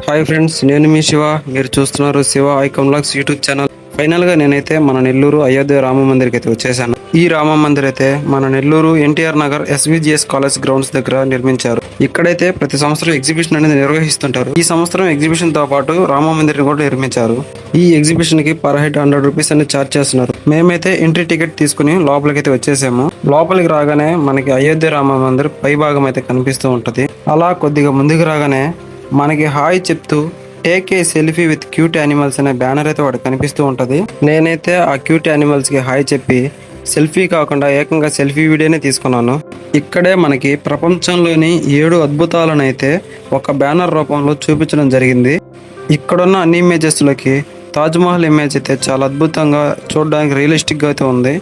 Hi friends, నేను మీ శివ. మీరు చూస్తున్నారు Shiva icon vlogs YouTube channel. Final గా నేనైతే మన నెల్లూరు అయోధ్య రామ మందిర్కి అయితే వచ్చేసాను. ఈ రామ మందిర్ అయితే మన Nellore NTR Nagar SVGS college grounds దగ్గర నిర్మించారు. ఇక్కడైతే ప్రతి సంవత్సరం ఎగ్జిబిషన్ అనేది నిర్వహిస్తుంటారు. ఈ సంవత్సరం ఎగ్జిబిషన్ తో పాటు రామ మందిర్ కూడా నిర్మించారు. ఈ ఎగ్జిబిషన్ కి పర్ హెడ్ 100 రూపీస్ అని ఛార్జ్ చేస్తున్నారు. మేమైతే ఎంట్రీ టికెట్ తీసుకుని లోపలికి అయితే వచ్చేసాము. లోపలికి రాగానే మనకి అయోధ్య రామ మందిర్ పై భాగం అయితే కనిపిస్తూ ఉంటది. అలా కొద్దిగా ముందుకు రాగానే మనకి హాయ్ చెప్తూ take a selfie with cute animals అనే బ్యానర్ అయితే ఒకటి కనిపిస్తూ ఉంటది. నేనైతే ఆ క్యూట్ యానిమల్స్ కి హాయ్ చెప్పి సెల్ఫీ కాకుండా ఏకంగా సెల్ఫీ వీడియోనే తీసుకున్నాను. ఇక్కడే మనకి ప్రపంచంలోని 7 అద్భుతాలను అయితే ఒక బ్యానర్ రూపంలో చూపించడం జరిగింది. ఇక్కడున్న అన్ని ఇమేజెస్ లోకి తాజ్మహల్ ఇమేజ్ అయితే చాలా అద్భుతంగా చూడడానికి రియలిస్టిక్ గా అయితే ఉంది.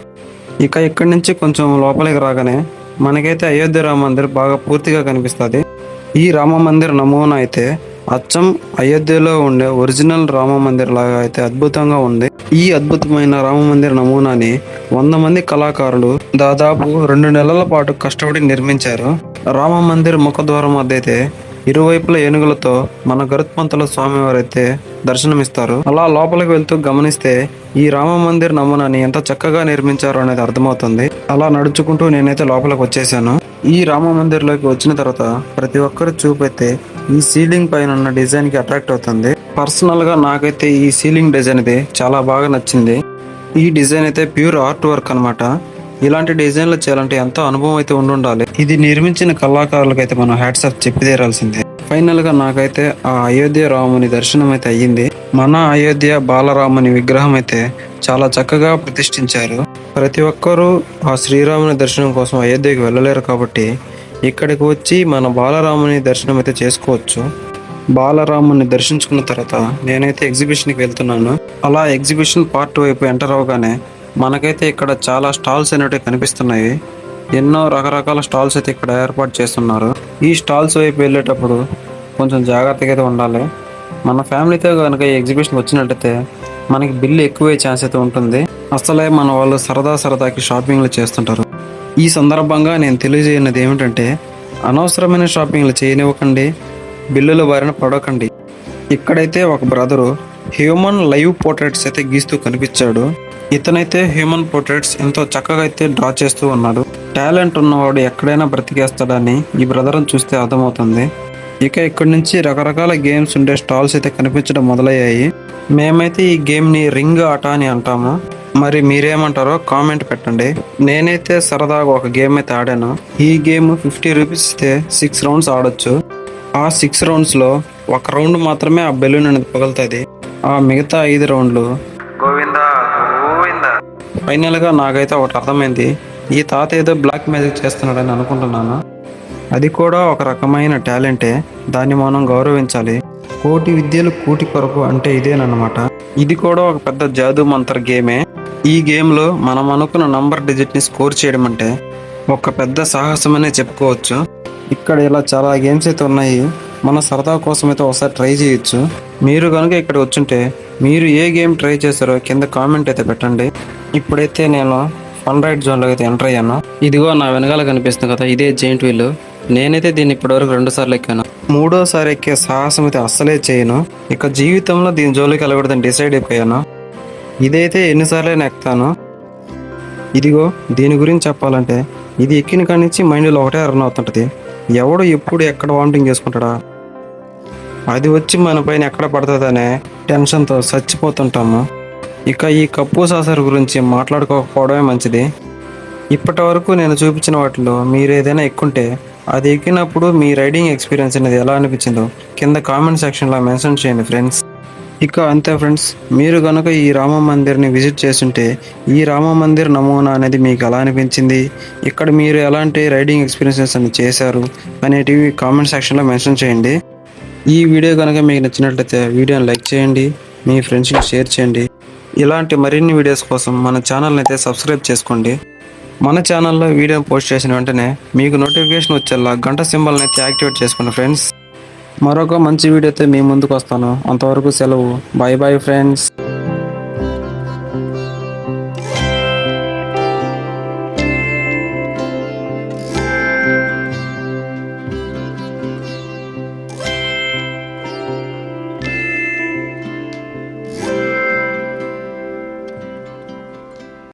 ఇక ఇక్కడి నుంచి కొంచెం లోపలికి రాగానే మనకైతే అయోధ్య రామ మందిర్ బాగా పూర్తిగా కనిపిస్తుంది. ఈ రామ మందిర్ నమూనా అయితే అచ్చం అయోధ్యలో ఉండే ఒరిజినల్ రామ మందిర్ లాగా అయితే అద్భుతంగా ఉంది. ఈ అద్భుతమైన రామ మందిర్ నమూనాని 100 మంది కళాకారులు దాదాపు 2 నెలల పాటు కష్టపడి నిర్మించారు. రామ మందిర్ ముఖద్వారం వద్ద అయితే ఇరువైపుల ఏనుగులతో మన గరుత్మంతుల స్వామి వారైతే దర్శనమిస్తారు. అలా లోపలికి వెళ్తూ గమనిస్తే ఈ రామ మందిర్ నమూనాని ఎంత చక్కగా నిర్మించారో అనేది అర్థమవుతుంది. అలా నడుచుకుంటూ నేనైతే లోపలికి వచ్చేసాను. ఈ రామ మందిర్ లోకి వచ్చిన తర్వాత ప్రతి ఒక్కరు చూపైతే ఈ సీలింగ్ పైన ఉన్న డిజైన్ కి అట్రాక్ట్ అవుతుంది. పర్సనల్ గా నాకైతే ఈ సీలింగ్ డిజైన్ అయితే చాలా బాగా నచ్చింది. ఈ డిజైన్ అయితే ప్యూర్ ఆర్ట్ వర్క్ అనమాట. ఇలాంటి డిజైన్లు చేయాలంటే ఎంతో అనుభవం అయితే ఉండాలి. ఇది నిర్మించిన కళాకారులకు అయితే మనం హ్యాట్స్ ఆఫ్ చెప్పి తీరాల్సిందే. ఫైనల్ గా నాకైతే ఆ అయోధ్య రాముని దర్శనం అయితే అయ్యింది. మన అయోధ్య బాలరాముని విగ్రహం అయితే చాలా చక్కగా ప్రతిష్ఠించారు. ప్రతి ఒక్కరూ ఆ శ్రీరాముని దర్శనం కోసం అయోధ్యకి వెళ్ళలేరు కాబట్టి ఇక్కడికి వచ్చి మన బాలరాముని దర్శనం అయితే చేసుకోవచ్చు. బాలరాముని దర్శించుకున్న తర్వాత నేనైతే ఎగ్జిబిషన్కి వెళ్తున్నాను. అలా ఎగ్జిబిషన్ పార్ట్ వైపు ఎంటర్ అవగానే మనకైతే ఇక్కడ చాలా స్టాల్స్ అనేవి కనిపిస్తున్నాయి. ఎన్నో రకరకాల స్టాల్స్ అయితే ఇక్కడ ఏర్పాటు చేస్తున్నారు. ఈ స్టాల్స్ వైపు వెళ్ళేటప్పుడు కొంచెం జాగ్రత్తగా అయితే ఉండాలి. మన ఫ్యామిలీతో కనుక ఈ ఎగ్జిబిషన్ వచ్చినట్టయితే మనకి బిల్లు ఎక్కువే ఛాన్స్ అయితే ఉంటుంది. అసలే మన వాళ్ళు సరదాకి షాపింగ్లు చేస్తుంటారు. ఈ సందర్భంగా నేను తెలియజేయనది ఏమిటంటే అనవసరమైన షాపింగ్లు చేయనివ్వకండి, బిల్లుల బారిన పడకండి. ఇక్కడైతే ఒక బ్రదరు హ్యూమన్ లైవ్ పోర్ట్రేట్స్ అయితే గీస్తూ కనిపించాడు. ఇతనైతే హ్యూమన్ పోర్ట్రేట్స్ ఎంతో చక్కగా అయితే డ్రా చేస్తూ ఉన్నాడు. టాలెంట్ ఉన్నవాడు ఎక్కడైనా బ్రతికేస్తాడని ఈ బ్రదర్ని చూస్తే అర్థమవుతుంది. ఇక ఇక్కడి నుంచి రకరకాల గేమ్స్ ఉండే స్టాల్స్ అయితే కనిపించడం మొదలయ్యాయి. మేమైతే ఈ గేమ్ని రింగ్ ఆట అని అంటాము. మరి మీరేమంటారో కామెంట్ పెట్టండి. నేనైతే సరదాగా ఒక గేమ్ అయితే ఆడాను. ఈ గేమ్ 50 రూపీస్ ఇస్తే 6 రౌండ్స్ ఆడొచ్చు. ఆ 6 రౌండ్స్లో ఒక రౌండ్ మాత్రమే ఆ బెలూన్ అనేది పగులుతుంది. ఆ మిగతా 5 రౌండ్లు గోవిందా గోవిందా. ఫైనల్గా నాకైతే ఒకటి అర్థమైంది. ఈ తాత ఏదో బ్లాక్ మ్యాజిక్ చేస్తున్నాడని అనుకుంటున్నాను. అది కూడా ఒక రకమైన టాలెంటే, దాన్ని మనం గౌరవించాలి. కోటి విద్యలు కూటి కొరకు అంటే ఇదేనమాట. ఇది కూడా ఒక పెద్ద జాదు మంత్ర గేమే. ఈ గేమ్లో మనం అనుకున్న నంబర్ డిజిట్ని స్కోర్ చేయడం అంటే ఒక పెద్ద సాహసమనే చెప్పుకోవచ్చు. ఇక్కడ ఇలా చాలా గేమ్స్ అయితే ఉన్నాయి. మన సరదా కోసం అయితే ఒకసారి ట్రై చేయొచ్చు. మీరు కనుక ఇక్కడ వచ్చుంటే మీరు ఏ గేమ్ ట్రై చేశారో కింద కామెంట్ అయితే పెట్టండి. ఇప్పుడైతే నేను ఫన్ రైడ్ జోన్లోకి అయితే ఎంటర్ అయ్యాను. ఇదిగో నా వెనకాల కనిపిస్తుంది కదా, ఇదే జెయింట్ వీల్. నేనైతే దీన్ని ఇప్పటివరకు 2 సార్లు ఎక్కాను. 3వ సారి ఎక్కే సాహసం అయితే అస్సలే చేయను. ఇక జీవితంలో దీని జోలికి వెళ్ళకూడదని డిసైడ్ అయిపోయాను. ఇదైతే ఎన్నిసార్లైనా ఎక్కుతాను. ఇదిగో దీని గురించి చెప్పాలంటే ఇది ఎక్కిన కాడి నుంచి మైండ్లో ఒకటే రన్ అవుతుంటుంది. ఎవడు ఎప్పుడు ఎక్కడ వామిటింగ్ చేసుకుంటాడా, అది వచ్చి మన పైన ఎక్కడ పడుతుందనే టెన్షన్తో చచ్చిపోతుంటాము. ఇక ఈ కప్పు సాసర్ గురించి మాట్లాడుకోకపోవడమే మంచిది. ఇప్పటి వరకు నేను చూపించిన వాటిలో మీరు ఏదైనా ఎక్కుంటే అది ఎక్కినప్పుడు మీ రైడింగ్ ఎక్స్పీరియన్స్ అనేది ఎలా అనిపించిందో కింద కామెంట్ సెక్షన్లో మెన్షన్ చేయండి ఫ్రెండ్స్. ఇక అంతే ఫ్రెండ్స్, మీరు కనుక ఈ రామ మందిర్ని విజిట్ చేస్తుంటే ఈ రామ మందిర్ నమూనా అనేది మీకు ఎలా అనిపించింది, ఇక్కడ మీరు ఎలాంటి రైడింగ్ ఎక్స్పీరియన్సెస్ అని చేశారు అనేటివి కామెంట్ సెక్షన్లో మెన్షన్ చేయండి. ఈ వీడియో కనుక మీకు నచ్చినట్లయితే వీడియోని లైక్ చేయండి, మీ ఫ్రెండ్స్కి షేర్ చేయండి. ఇలాంటి మరిన్ని వీడియోస్ కోసం మన ఛానల్ని అయితే సబ్స్క్రైబ్ చేసుకోండి. మన ఛానల్లో వీడియో పోస్ట్ చేసిన వెంటనే మీకు నోటిఫికేషన్ వచ్చేలా గంట సింబల్ని అయితే యాక్టివేట్ చేసుకోండి ఫ్రెండ్స్. మరొక మంచి వీడియోతో మీ ముందుకు వస్తాను. అంతవరకు సెలవు. Bye bye friends.